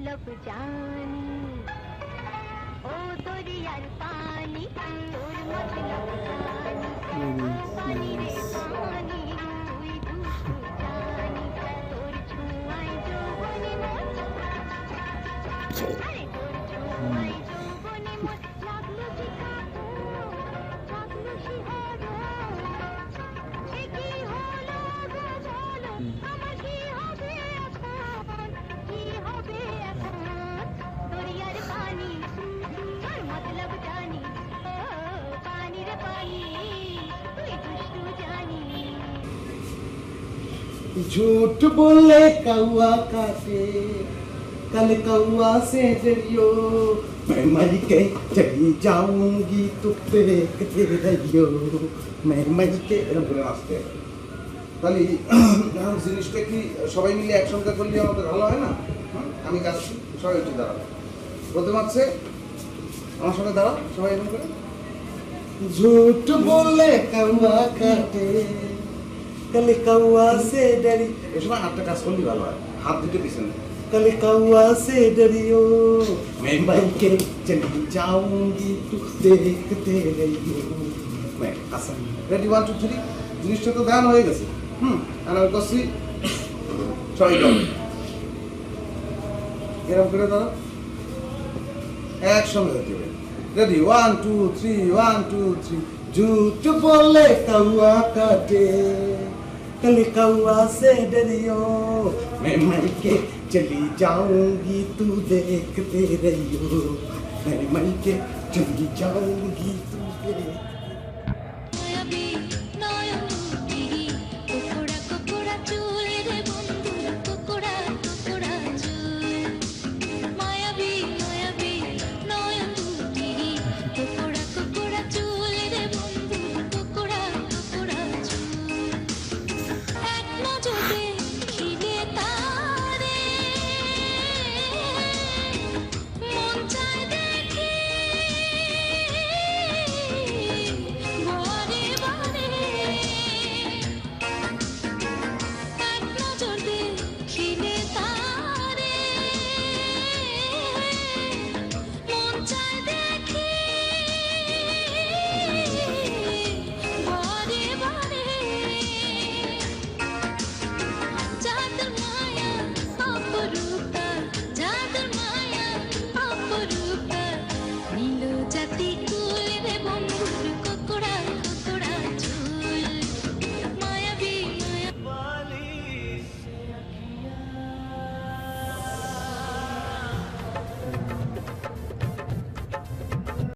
मतलब जानी ओ दरियार पानी तोर मतलब जानी पानी रे पानी তুই দুষ্টু জানি তোর ছুঁয়ায় যৌবনে মন আরে তোর ছুঁয়ায় যৌবনে মন লাগলো যে লাগলো শিহরণ সে কি হলো গো বলো আমার কি হবে এখন কি হবে এখন দরিয়ার পানি তোর मतलब জানি ও পানি রে পানি তুই দুষ্টু জানি झूठ बोले कौआ काटे कल कौआ से डरियो मैं मर के चली जाऊंगी तू देखते रहियो मैं मर के এরকম করে আসতে তাহলে জিনিসটা কি সবাই মিলে একসঙ্গে করলে আমাদের ভালো হয় না? আমি গাচ্ছি, সবাই একটু দাঁড়াবো। প্রথম আছে আমার সঙ্গে দাঁড়াও সবাই এরকম করে। झूठ बोले कौआ काटे कल कौआ से डरी এই সময় হাতটা কাজ করলে ভালো হয়, হাত দুটো পিছনে। कल कौआ से डरियो मैं मर के चली जाऊंगी तू देखते रहियो मैं আসেন রেডি 1 2 3 জিনিসটা তো ধ্যান হয়ে গেছে। আর আমি করছি সবাই করবে এরকম করে দাও একসঙ্গে হতে হবে। রেডি 1 2 3 1 2 3 झूठ बोले कौआ काटे कल कौआ से डरियो मैं मर के चली जाऊंगी तू देखते रहियो मैं मर के चली जाऊंगी तू देखते